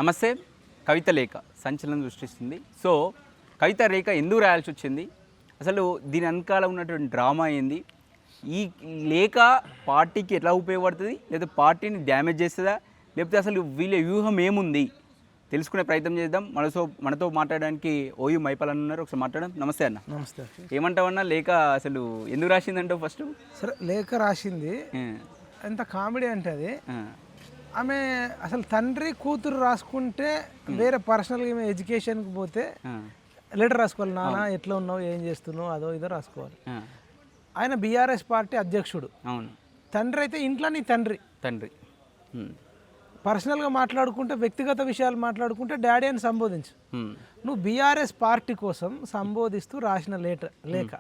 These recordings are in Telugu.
నమస్తే. కవిత లేఖ సంచలనం సృష్టిస్తుంది. సో కవిత లేఖ ఎందుకు రాయాల్సి వచ్చింది, అసలు దీని వెనకాల ఉన్నటువంటి డ్రామా ఏంది, ఈ లేఖ పార్టీకి ఎట్లా ఉపయోగపడుతుంది, లేదా పార్టీని డ్యామేజ్ చేస్తుందా, లేకపోతే అసలు వీళ్ళ వ్యూహం ఏముంది తెలుసుకునే ప్రయత్నం చేద్దాం. మనతో మాట్లాడడానికి ఓయూ మైపాల్ అన్న ఉన్నారు. ఒకసారి మాట్లాడడం. నమస్తే అన్న. నమస్తే. ఏమంటావన్నా, లేఖ అసలు ఎందుకు రాసిందంటావు? ఫస్ట్ సరే, లేఖ రాసింది ఎంత కామెడీ అంటే అది ఆమె అసలు తండ్రి కూతురు రాసుకుంటే వేరే పర్సనల్గా ఈమె ఎడ్యుకేషన్కి పోతే లెటర్ రాసుకోవాలి, నాన్న ఎట్లా ఉన్నావు, ఏం చేస్తున్నావు, అదో ఇదో రాసుకోవాలి. ఆయన బీఆర్ఎస్ పార్టీ అధ్యక్షుడు. అవును. తండ్రి అయితే ఇంట్లో నీ తండ్రి పర్సనల్గా మాట్లాడుకుంటే, వ్యక్తిగత విషయాలు మాట్లాడుకుంటే డాడీ అని సంబోధించు. నువ్వు బీఆర్ఎస్ పార్టీ కోసం సంబోధిస్తూ రాసిన లేఖ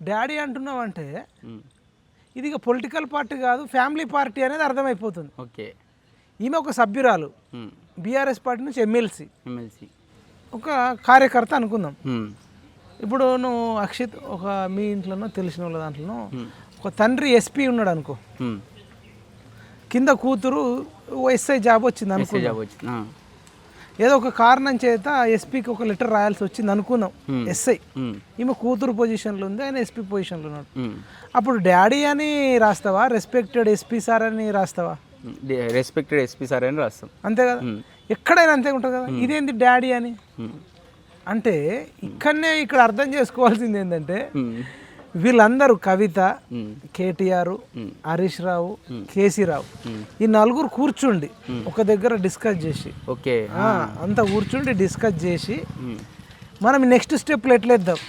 డాడీ అంటున్నావు అంటే ఇది ఇక పొలిటికల్ పార్టీ కాదు, ఫ్యామిలీ పార్టీ అనేది అర్థమైపోతుంది. ఓకే. ఈమె ఒక సభ్యురాలు, బీఆర్ఎస్ పార్టీ నుంచి ఎమ్మెల్సీ, ఒక కార్యకర్త అనుకుందాం. ఇప్పుడు నువ్వు అక్షిత్ ఒక మీ ఇంట్లోనో తెలిసిన వాళ్ళ దాంట్లోనో ఒక తండ్రి ఎస్పీ ఉన్నాడు అనుకో, కింద కూతురు ఎస్ఐ జాబ్ వచ్చింది అనుకో, ఏదో ఒక కారణం చేత ఎస్పీకి ఒక లెటర్ రాయాల్సి వచ్చింది అనుకుందాం. ఎస్ఐ ఈమె కూతురు పొజిషన్లో ఉంది, ఆయన ఎస్పీ పొజిషన్లో ఉన్నాడు. అప్పుడు డాడీ అని రాస్తావా, రెస్పెక్టెడ్ ఎస్పీ సార్ అని రాస్తావా? రెస్పెక్టెడ్ ఎస్పీ సార్ అని రాస్తాం, అంతే కదా. ఎక్కడైనా అంతే ఉంటుంది కదా. ఇదేంటి డాడీ అని అంటే, ఇక్కడ అర్థం చేసుకోవాల్సింది ఏంటంటే, వీళ్ళందరూ కవిత, కేటీఆర్, హరీష్ రావు, కేసీ రావు, ఈ నలుగురు కూర్చుండి ఒక దగ్గర డిస్కస్ చేసి, ఓకే అంతా కూర్చుండి డిస్కస్ చేసి మనం నెక్స్ట్ స్టెప్లు ఎట్లేద్దాం,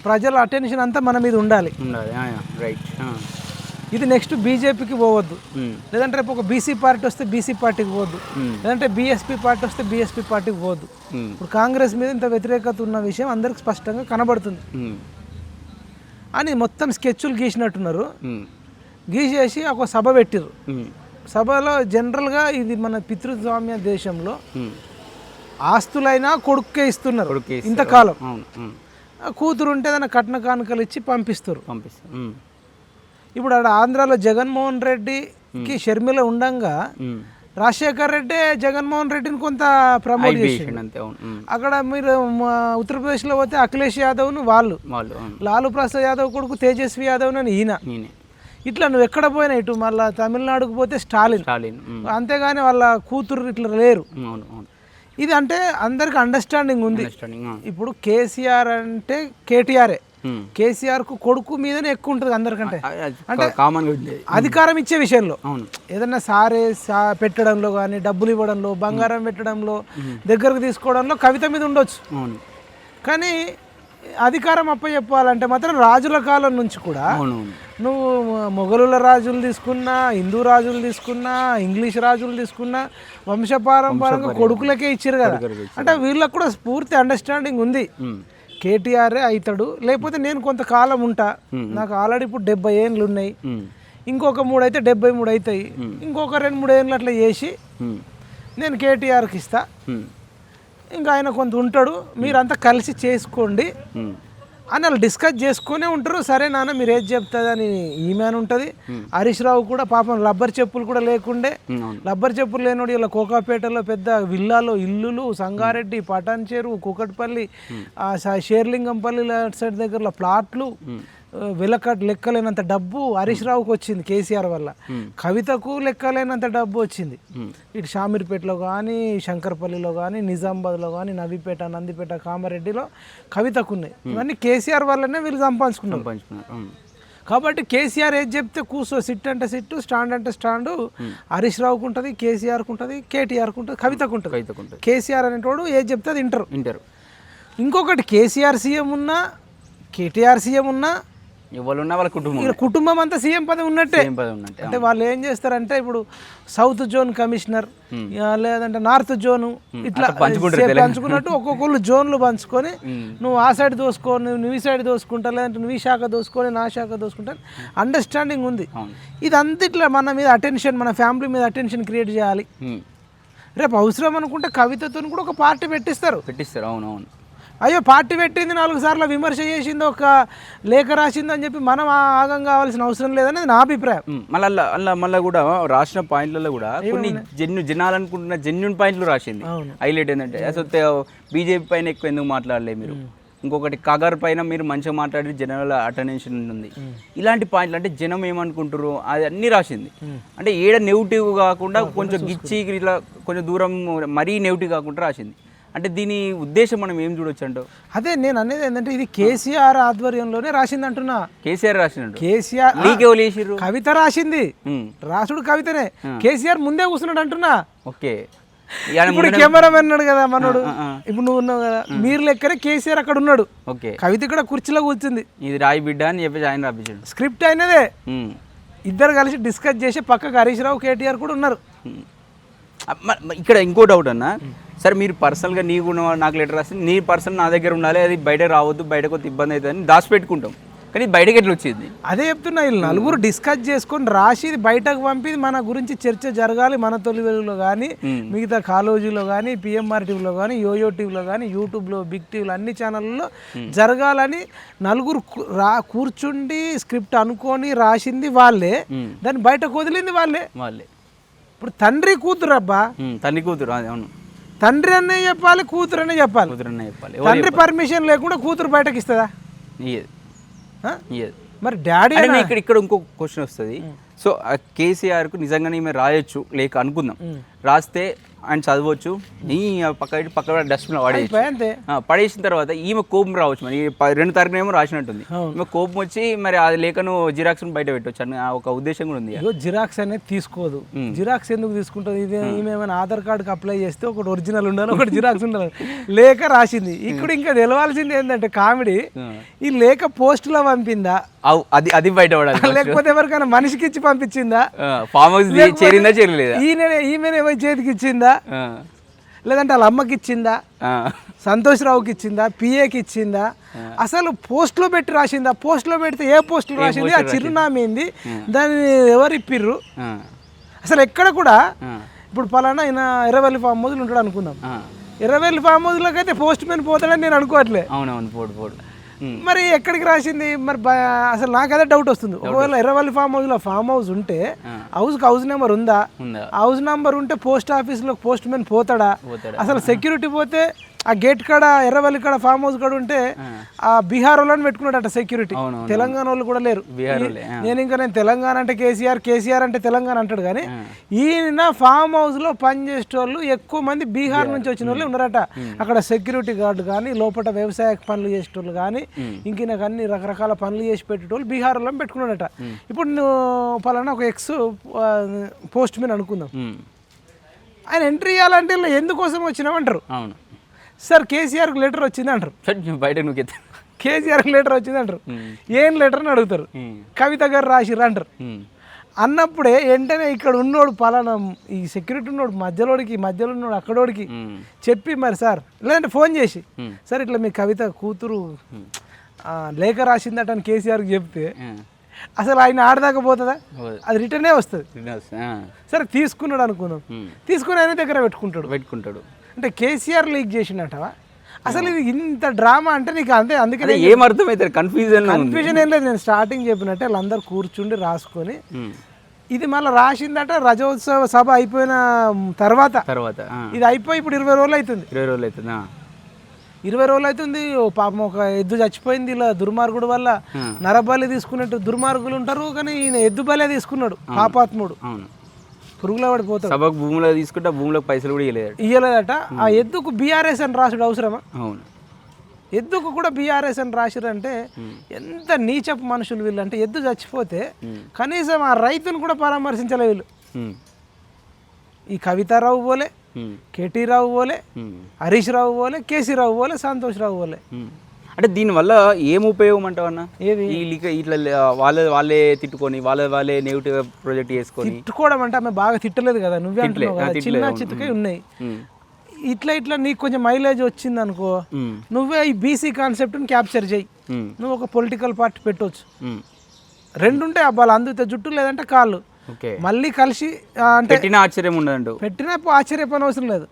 ప్రజల అటెన్షన్ అంతా మన మీద ఉండాలి. ఇది నెక్స్ట్ బీజేపీకి పోవద్దు, లేదంటే రేపు ఒక బీసీ పార్టీ వస్తే బీసీ పార్టీకి పోవద్దు, లేదంటే బీఎస్పీ పార్టీ వస్తే బీఎస్పీ పార్టీకి పోవద్దు. ఇప్పుడు కాంగ్రెస్ మీద ఇంత వ్యతిరేకత ఉన్న విషయం అందరికి స్పష్టంగా కనబడుతుంది అని మొత్తం స్కెచ్లు గీసినట్టున్నారు. గీసేసి ఒక సభ పెట్టిర్రు. సభలో జనరల్గా ఇది మన పితృస్వామ్య దేశంలో ఆస్తులైనా కొడుక్కే ఇస్తున్నారు ఇంతకాలం. కూతురు ఉంటే దాని కట్న కానుకలు ఇచ్చి పంపిస్తారు. ఇప్పుడు ఆడ ఆంధ్రాలో జగన్మోహన్ రెడ్డికి షర్మిల ఉండంగా రాజశేఖర్ రెడ్డి జగన్మోహన్ రెడ్డిని కొంత ప్రమోట్ చేసిండు. అక్కడ మీరు ఉత్తరప్రదేశ్లో పోతే అఖిలేష్ యాదవ్ను వాళ్ళు, లాలూ ప్రసాద్ యాదవ్ కొడుకు తేజస్వి యాదవ్ అని ఈయన. ఇట్లా నువ్వు ఎక్కడ పోయినా, ఇటు మళ్ళీ తమిళనాడుకు పోతే స్టాలిన్, అంతేగాని వాళ్ళ కూతురు ఇట్లా లేరు. ఇది అంటే అందరికి అండర్స్టాండింగ్ ఉంది. ఇప్పుడు కేసీఆర్ అంటే కేటీఆర్ఏ, కేసీఆర్ కు కొడుకు మీదనే ఎక్కువ ఉంటుంది అందరికంటే. అంటే అధికారం ఇచ్చే విషయంలో ఏదన్నా పెట్టడంలో కానీ, డబ్బులు ఇవ్వడంలో, బంగారం పెట్టడంలో, దగ్గరకు తీసుకోవడంలో కవిత మీద ఉండొచ్చు. కానీ అధికారం అప్పచెప్పాలంటే మాత్రం రాజుల కాలం నుంచి కూడా, నువ్వు మొఘలుల రాజులు తీసుకున్నా, హిందూ రాజులు తీసుకున్నా, ఇంగ్లీష్ రాజులు తీసుకున్నా, వంశపారంపరంగా కొడుకులకే ఇచ్చారు కదా. అంటే వీళ్ళకు కూడా పూర్తి అండర్స్టాండింగ్ ఉంది. కేటీఆర్ అవుతాడు, లేకపోతే నేను కొంతకాలం ఉంటా, నాకు ఆల్రెడీ ఇప్పుడు 70 ఏళ్ళు ఉన్నాయి, ఇంకొక 3 అయితే 73 అవుతాయి, ఇంకొక 2-3 ఏళ్ళు అట్లా చేసి నేను కేటీఆర్కి ఇస్తా, ఇంకా ఆయన కొంత ఉంటాడు, మీరంతా కలిసి చేసుకోండి అని వాళ్ళు డిస్కస్ చేసుకునే ఉంటారు. సరే నాన్న మీరు ఏది చెప్తుందని ఈమె అని ఉంటుంది. హరీష్ రావు కూడా పాపం రబ్బర్ చెప్పులు కూడా లేకుండే, రబ్బర్ చెప్పులు లేనోడు ఇలా కోకాపేటలో పెద్ద విల్లాలో ఇల్లులు, సంగారెడ్డి, పటాన్ చెరువు, కూకట్పల్లి, షేర్లింగంపల్లి సైడ్ దగ్గరలో ప్లాట్లు, లెక్కలేనంత డబ్బు హరీష్ రావుకి వచ్చింది కేసీఆర్ వల్ల. కవితకు లెక్కలేనంత డబ్బు వచ్చింది. ఇటు షామీర్పేటలో కానీ, శంకర్పల్లిలో కానీ, నిజామాబాద్లో కానీ, నవీపేట, నందిపేట, కామారెడ్డిలో కవితకు ఉన్నాయి. ఇవన్నీ కేసీఆర్ వల్లనే వీళ్ళు సంపాదించుకున్నారు. కాబట్టి కేసీఆర్ ఏది చెప్తే కూర్చో, సిట్ అంటే సిట్టు, స్టాండ్ అంటే స్టాండు హరీష్ రావుకు ఉంటుంది, కేసీఆర్కు ఉంటుంది, కేటీఆర్కు ఉంటుంది, కవితకు ఉంటుంది. కేసీఆర్ అనేటోడు ఏది చెప్తే అది వింటారు. ఇంకొకటి, కేసీఆర్ సీఎం ఉన్నా, కేటీఆర్ సీఎం ఉన్నా, వాళ్ళ కుటుంబం అంతా సీఎం పదవి ఉన్నట్టే. అంటే వాళ్ళు ఏం చేస్తారంటే, ఇప్పుడు సౌత్ జోన్ కమిషనర్, లేదంటే నార్త్ జోన్, ఇట్లా పంచుకున్నట్టు ఒక్కొక్కళ్ళు జోన్లు పంచుకొని, నువ్వు ఆ సైడ్ దోసుకో, నువ్వు ఈ సైడ్ దోసుకుంటా, లేదంటే నువ్వు ఈ శాఖ దోసుకొని నా శాఖ దోసుకుంటా, అండర్స్టాండింగ్ ఉంది. ఇదంతా ఇట్లా మన మీద అటెన్షన్, మన ఫ్యామిలీ మీద అటెన్షన్ క్రియేట్ చేయాలి. రేపు అవసరం అనుకుంటే కవితతో కూడా ఒక పార్టీ పెట్టిస్తారు. అవునవును. అయ్యో పార్టీ పెట్టింది 4 సార్లు విమర్శ చేసింది, ఒక లేఖ రాసింది అని చెప్పి మనం ఆగం కావాల్సిన అవసరం లేదనేది నా అభిప్రాయం. మళ్ళీ కూడా రాసిన పాయింట్లలో కూడా కొన్ని జనాలు అనుకుంటున్న జెన్యున్ పాయింట్లు రాసింది. హైలైట్ ఏంటంటే అసలు బీజేపీ పైన ఎక్కువ ఎందుకు మాట్లాడలేదు మీరు, ఇంకొకటి కాగర్ పైన మీరు మంచిగా మాట్లాడి జనాల అటెన్షన్ ఉంది. ఇలాంటి పాయింట్లు అంటే జనం ఏమనుకుంటారు అది అన్నీ రాసింది. అంటే ఏడ నెగిటివ్ కాకుండా కొంచెం గిచ్చి ఇట్లా కొంచెం దూరం మరీ నెగిటివ్ కాకుండా రాసింది. అంటే దీని ఉద్దేశం మనం ఏం చూడొచ్చు అంటో. అదే నేను అనేది ఏంటంటే ఇది కేసీఆర్ ఆధ్వర్యంలోనే రాసింది అంటున్నా. కేసీఆర్ రాసినట్టు కేసీఆర్ కవిత రాసింది, రాసుడు కవితనే. కేసీఆర్ ముందే కూర్చున్నాడు అంటున్నా. ఓకే, ఇప్పుడు కెమెరామెన్ ఉన్నాడు కదా మనోడు, ఇప్పుడు నువ్వు ఉన్నావు కదా, మీరు లెక్కనే కేసీఆర్ అక్కడ ఉన్నాడు. ఓకే, కవిత ఇక్కడ కుర్చీలో కూర్చుంది. ఇది రాయి బిడ్డ అని చెప్పేసి ఆయన రాపించాడు. స్క్రిప్ట్ అయినదే, ఇద్దరు కలిసి డిస్కస్ చేసి పక్కకు హరీష్ రావు కేటీఆర్ కూడా ఉన్నారు. ఇక్కడ ఇంకో డౌట్ అన్న, సరే మీరు పర్సనల్గా నీకు నాకు లెటర్ రాస్తే నీ పర్సన్ నా దగ్గర ఉండాలి, అది బయట రావద్దు, బయటకు ఇబ్బంది అవుతుంది దాచిపెట్టుకుంటాం, కానీ బయటకి ఎట్లా వచ్చింది? అదే చెప్తున్నా, వీళ్ళు నలుగురు డిస్కస్ చేసుకొని రాసి బయటకు పంపి మన గురించి చర్చ జరగాలి. మన తొలి వెలుగులో కానీ, మిగతా కాలేజీలో కానీ, పిఎంఆర్ టీవీలో కానీ, యోయో టీవీలో కానీ, యూట్యూబ్లో, బిగ్ టీవీలో అన్ని ఛానళ్ళలో జరగాలని నలుగురు కూర్చుండి స్క్రిప్ట్ అనుకొని రాసింది వాళ్ళే, దాన్ని బయటకు వదిలింది వాళ్ళే. ఇప్పుడు తండ్రి కూతురు అబ్బా, తండ్రి కూతురు, అవును, తండ్రి అనే చెప్పాలి, కూతురు అనే చెప్పాలి. తండ్రి పర్మిషన్ లేకుండా కూతురు బయటకి ఇస్తుందా? మరి డాడీ ఇక్కడ ఇంకో క్వశ్చన్ వస్తుంది. సో కేసీఆర్కు నిజంగానే ఈమె రాయొచ్చు లేక అనుకుందాం, రాస్తే ఆయన చదవచ్చు, ఈ పక్క డస్ట్బిన్ పడేసిన తర్వాత ఈమె కోపం రావచ్చు. మరి 2 తారీఖునేమో రాసినట్టుంది, ఈమె కోపం వచ్చి మరి అది లేఖను జిరాక్స్ బయట పెట్టవచ్చు అని ఒక ఉద్దేశం కూడా ఉంది. జిరాక్స్ అనేది తీసుకోదు, జిరాక్స్ ఎందుకు తీసుకుంటుంది? ఇది ఈమె ఆధార్ కార్డుకి అప్లై చేస్తే ఒకటి ఒరిజినల్ ఉండాలి, ఒకటి జిరాక్స్ ఉండాలి. లేఖ రాసింది. ఇక్కడ ఇంకా తెలవాల్సింది ఏంటంటే కామెడీ, ఈ లేఖ పోస్టులో పంపిందా, అది బయటపడాలి, లేకపోతే ఎవరికైనా మనిషికి ఇచ్చి పంపించిందా, ఫామ్ హౌస్ చేరిందా చేరలేదా, ఈమె చేతికి ఇచ్చిందా, లేదంటే వాళ్ళ అమ్మకి ఇచ్చిందా, సంతోష్ రావుకి ఇచ్చిందా, పిఏకి ఇచ్చిందా, అసలు పోస్ట్లో పెట్టి రాసిందా? పోస్ట్లో పెడితే ఏ పోస్టులో రాసింది, ఆ చిరునామా ఏంది, దాన్ని ఎవరు ఇప్పిర్రు? అసలు ఎక్కడ కూడా ఇప్పుడు పలానా ఆయన ఎర్రవల్లి ఫామ్ హౌస్లో ఉంటాడు అనుకుందాం, ఎర్రవల్లి ఫామ్ హౌస్లోకి అయితే పోస్ట్ మ్యాన్ పోతాడని నేను అనుకోవట్లే. అవునవును, పోడు. మరి ఎక్కడికి రాసింది? మరి అసలు నాకు అదే డౌట్ వస్తుంది. ఒకవేళ ఎర్రవల్లి ఫామ్ హౌస్ ఉంటే హౌస్ నెంబర్ ఉందా? హౌస్ నెంబర్ ఉంటే పోస్ట్ ఆఫీస్లో పోస్ట్ మ్యాన్ పోతాడా? అసలు సెక్యూరిటీ పోతే ఆ గేట్ కాడ ఎర్రవల్లి కాడ ఫామ్ హౌస్ కాడ ఉంటే ఆ బీహార్ వాళ్ళని పెట్టుకున్నాడట సెక్యూరిటీ. తెలంగాణ వాళ్ళు కూడా లేరు. నేను తెలంగాణ అంటే కేసీఆర్ అంటే తెలంగాణ అంటాడు, కానీ ఈయన ఫామ్ హౌస్ లో పనిచేసే వాళ్ళు ఎక్కువ మంది బీహార్ నుంచి వచ్చిన వాళ్ళు ఉన్నారట. అక్కడ సెక్యూరిటీ గార్డు కానీ, లోపల వ్యవసాయ పనులు చేసేటోళ్ళు కానీ, ఇంక అన్ని రకరకాల పనులు చేసి పెట్టేటోళ్ళు బీహార్ వాళ్ళని పెట్టుకున్నాడట. ఇప్పుడు నువ్వు పలానా ఒక పోస్ట్ మ్యాన్ అనుకుందాం, ఆయన ఎంట్రీ ఇవ్వాలంటే ఎందుకోసం వచ్చినామంటారు. సార్ కేసీఆర్కి లెటర్ వచ్చింది అంటారు, బయట కేసీఆర్కి లెటర్ వచ్చింది అంటారు. ఏం లెటర్ అని అడుగుతారు, కవిత గారు రాసిర్రు అంటారు. అన్నప్పుడే వెంటనే ఇక్కడ ఉన్నోడు పలానా ఈ సెక్యూరిటీ ఉన్నోడు మధ్యలో ఉన్నోడు అక్కడోడికి చెప్పి, మరి సార్ లేదంటే ఫోన్ చేసి, సార్ ఇట్లా మీ కవిత కూతురు లేఖ రాసిందట అని కేసీఆర్కి చెప్తే అసలు ఆయన ఆడదాకా పోతుందా? అది రిటర్నే వస్తుంది. సరే తీసుకున్నాడు అనుకుందాం, తీసుకుని ఆయన దగ్గర పెట్టుకుంటాడు. అంటే కేసీఆర్ లీక్ చేసిండటవా? అసలు ఇది ఇంత డ్రామా అంటే నీకు అంతే. అందుకని ఏమర్థమవుతుంది, కన్ఫ్యూజన్ ఏం లేదు. నేను స్టార్టింగ్ చెప్పినట్టే వాళ్ళందరూ కూర్చుండి రాసుకొని, ఇది మళ్ళీ రాసిందట రజోత్సవ సభ అయిపోయిన తర్వాత ఇది అయిపోయి ఇప్పుడు 20 రోజులు అవుతుంది. 20 రోజులు అవుతుంది. పాపం ఒక ఎద్దు చచ్చిపోయింది ఇలా దుర్మార్గుడు వల్ల. నరబలి తీసుకున్నట్టు దుర్మార్గులు ఉంటారు, కానీ ఈయన ఎద్దు బలే తీసుకున్నాడు పాపాత్ముడు. పురుగులో పడిపోతాడు. సభకు భూమిలో తీసుకుంటే భూమిలో పైసలు కూడా ఇయ్యలేదట. ఆ ఎద్దుకు బీఆర్ఎస్ అని రాసుడు అవసరమా? అవును, ఎద్దుకు కూడా బీఆర్ఎస్ అని రాసిరంటే ఎంత నీచపు మనుషులు వీళ్ళు. అంటే ఎద్దు చచ్చిపోతే కనీసం ఆ రైతును కూడా పరామర్శించలే వీళ్ళు. ఈ కవితారావు పోలే, కేటీ రావు పోలే, హరీష్ రావు పోలే, కేసీ రావు పోలే, సంతోష్ రావు పోలే. అంటే దీనివల్ల ఏం ఉపయోగం అంటావు అన్న? ఇట్లా వాళ్ళే తిట్టుకొని వాళ్ళే నెగిటివ్ ప్రాజెక్ట్ చేసుకొని. తిట్టుకోవడం అంటే ఆమె బాగా తిట్టలేదు కదా, నువ్వే అంటున్నావు కదా, చిన్న చిత్తకై ఉన్నాయి. ఇట్లా నీకు కొంచెం మైలేజ్ వచ్చింది అనుకో, నువ్వే ఈ బీసీ కాన్సెప్ట్ని క్యాప్చర్ చేయి. నువ్వు ఒక పొలిటికల్ పార్టీ పెట్టవచ్చు. 2 ఉంటాయి అబ్బాలు, అందుతే జుట్టు లేదంటే కాళ్ళు. ఓకే మళ్ళీ కలిసి అంటే పెట్టిన ఆశ్చర్యం ఉండదండు. పెట్టినా ఆశ్చర్యపని అవసరం లేదు.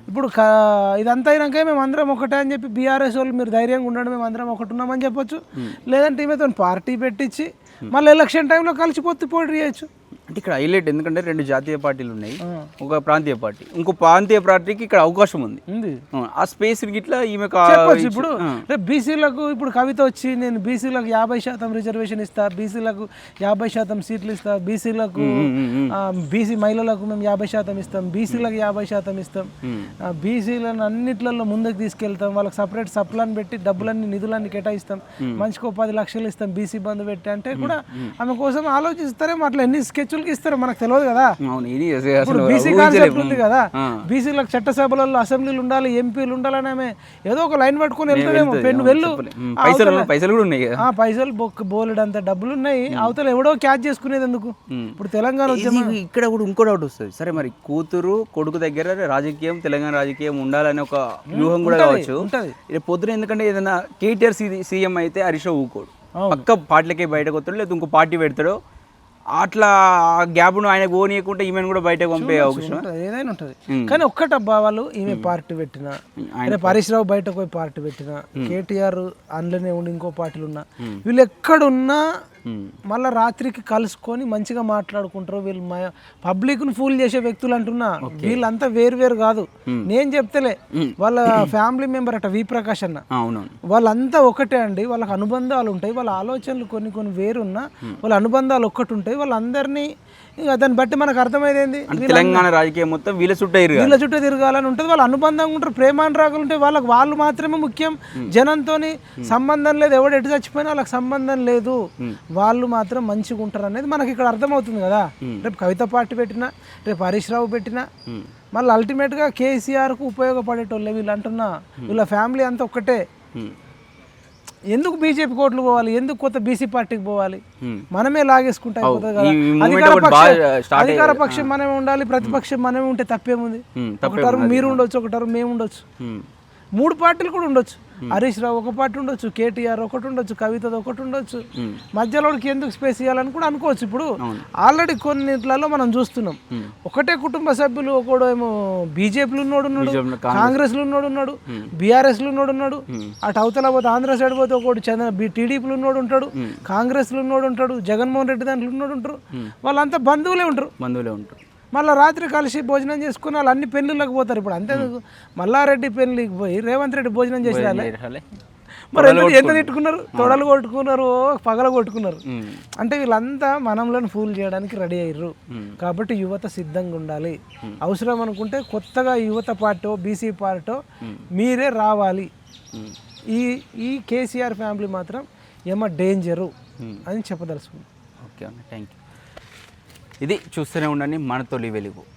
ఇప్పుడు ఇదంతా అయినాక మేము అందరం ఒకటే అని చెప్పి బీఆర్ఎస్ వాళ్ళు మీరు ధైర్యంగా ఉండండి మేము అందరం ఒకటి ఉన్నామని చెప్పొచ్చు. లేదంటే ఈమెతో పార్టీ పెట్టించి మళ్ళీ ఎలక్షన్ టైంలో కలిసి పోటీ చేయొచ్చు. అంటే ఇక్కడ హైలైట్ ఎందుకంటే 2 జాతీయ పార్టీలు ఉన్నాయి, ఒక ప్రాంతీయ పార్టీ, ఇంకో ప్రాంతీయ పార్టీకి ఇక్కడ అవకాశం ఉంది. ఆ స్పేస్ ఇట్లా ఈమె చెప్పొచ్చు. ఇప్పుడు బీసీలకు ఇప్పుడు కవిత వచ్చి నేను బీసీలకు 50% రిజర్వేషన్ ఇస్తా, బీసీలకు 50% సీట్లు ఇస్తా, బీసీలకు బీసీ మహిళలకు మేము 50% ఇస్తాం, బీసీలకు 50% ఇస్తాం, బీసీలను అన్నిట్లలో ముందుకు తీసుకెళ్తాం, వాళ్ళకి సపరేట్ సప్లాన్ పెట్టి డబ్బులన్నీ నిధులన్నీ కేటాయిస్తాం, మంచికో 10 లక్షలు ఇస్తాం బీసీ బంధు పెట్టి అంటే కూడా ఆమె కోసం ఆలోచిస్తారేమో. అట్లా ఎన్ని స్కెచ్లు ఇస్తారు మనకు తెలియదు కదా. ఇప్పుడు బీసీ కాన్సెప్ట్ ఉంది కదా, బీసీలకు చట్టసభలలో అసెంబ్లీలు ఉండాలి, ఎంపీలు ఉండాలని ఆమె ఏదో ఒక లైన్ పట్టుకొని వెళ్తారేమో. పెన్ను వెళ్ళు పైసలు కూడా ఉన్నాయి, పైసలు బోలెడంత డబ్బులు ఉన్నాయి, అవతల ఎవడో క్యాచ్ చేసుకునేది ఎందుకు. ఇప్పుడు తెలంగాణ ఇక్కడ కూడా ఇంకో డౌట్ వస్తుంది. సరే మరి కూతురు కొడుకు దగ్గర రాజకీయం తెలంగాణ రాజకీయం ఉండాలని ఒక వ్యూహం కూడా కావచ్చు. పొద్దున ఎందుకంటే ఏదైనా కేటీఆర్ సీఎం అయితే హరీష్ రావు ఊకోడు, పక్క పార్టీలకే బయటకు వస్తాడు, లేదా ఇంకో పార్టీ పెడతాడు. అట్లా గ్యాప్ను ఆయన పోనీయకుంటే ఈమెను కూడా బయటకు పంపే అవకాశం ఏదైనా ఉంటుంది. కానీ ఒక్కటబ్బా వాళ్ళు ఈమె పార్టీ పెట్టినా, రేపు హరీష్ రావు బయటకు పోయి పార్టీ పెట్టినా, కేటీఆర్ అందులోనే ఉండి ఇంకో పార్టీలు ఉన్నా, వీళ్ళు ఎక్కడున్నా మళ్ళీ రాత్రికి కలుసుకొని మంచిగా మాట్లాడుకుంటారు. వీళ్ళు పబ్లిక్ను ఫూల్ చేసే వ్యక్తులు అంటున్నా, వీళ్ళంతా వేరు కాదు. నేను చెప్తలే, వాళ్ళ ఫ్యామిలీ మెంబర్ అట వి ప్రకాష్ అన్న, వాళ్ళంతా ఒకటే అండి. వాళ్ళకి అనుబంధాలు ఉంటాయి, వాళ్ళ ఆలోచనలు కొన్ని వేరున్నా వాళ్ళ అనుబంధాలు ఒక్కటి ఉంటాయి. వాళ్ళందరినీ దాన్ని బట్టి మనకు అర్థమైంది తెలంగాణ రాజకీయం మొత్తం వీళ్ళ చుట్టూ తిరగాలని ఉంటుంది. వాళ్ళు అనుబంధంగా ఉంటారు, ప్రేమానురాగాలు ఉంటాయి. వాళ్ళు మాత్రమే ముఖ్యం, జనంతోని సంబంధం లేదు. ఎవడు ఎటు చచ్చిపోయినా వాళ్ళకి సంబంధం లేదు, వాళ్ళు మాత్రం మంచిగా ఉంటారు అనేది మనకి ఇక్కడ అర్థమవుతుంది కదా. రేపు కవిత పార్టీ పెట్టినా, రేపు హరీష్ రావు పెట్టినా, మళ్ళీ అల్టిమేట్గా కేసీఆర్కు ఉపయోగపడేటోళ్ళే వీళ్ళు అంటున్నా. వీళ్ళ ఫ్యామిలీ అంతా ఒక్కటే. ఎందుకు బీజేపీ కోట్లు పోవాలి, ఎందుకు కొత్త బీసీ పార్టీకి పోవాలి? మనమే లాగేసుకుంటా అయిపోతుంది కదా. అధికార పక్షం మనమే ఉండాలి, ప్రతిపక్షం మనమే ఉంటే తప్పేముంది? ఒక టర్మ్ మీరు ఉండొచ్చు, ఒక టర్మ్ మేము ఉండొచ్చు, 3 పార్టీలు కూడా ఉండొచ్చు. హరీష్ రావు ఒక పార్టీ ఉండొచ్చు, కేటీఆర్ ఒకటి ఉండొచ్చు, కవితది ఒకటి ఉండొచ్చు. మధ్యలోకి ఎందుకు స్పేస్ ఇవ్వాలని కూడా అనుకోవచ్చు. ఇప్పుడు ఆల్రెడీ కొన్నిట్లలో మనం చూస్తున్నాం, ఒకటే కుటుంబ సభ్యులు, ఒకడు ఏమో బీజేపీలో ఉన్నాడు, కాంగ్రెస్లో ఉన్నాడు, బీఆర్ఎస్లో ఉన్నాడు, అటు అవతల పోతే ఆంధ్ర సైడ్ పోతే ఒకటి టీడీపీలో ఉంటాడు, కాంగ్రెస్లో ఉంటాడు, జగన్మోహన్ రెడ్డి దాంట్లో ఉంటారు. వాళ్ళంతా బంధువులే ఉంటారు. మళ్ళీ రాత్రి కలిసి భోజనం చేసుకుని వాళ్ళు అన్ని పెళ్ళిళ్ళకి పోతారు. ఇప్పుడు అంతే, మల్లారెడ్డి పెళ్ళికి పోయి రేవంత్ రెడ్డి భోజనం చేసేయాలి. మరి ఎంత తిట్టుకున్నారు, తొడలు కొట్టుకున్నారు, పగల కొట్టుకున్నారు. అంటే వీళ్ళంతా మనంలను ఫూల్ చేయడానికి రెడీ అయ్యారు. కాబట్టి యువత సిద్ధంగా ఉండాలి. అవసరం అనుకుంటే కొత్తగా యువత పార్టీ, బీసీ పార్టీ మీరే రావాలి. ఈ కేసీఆర్ ఫ్యామిలీ మాత్రం ఏమో డేంజరు అని చెప్పదలుచుకుంది. ఓకే అన్న, థ్యాంక్ యూ. ఇది చూస్తూనే ఉండండి మన తొలి వెలుగు.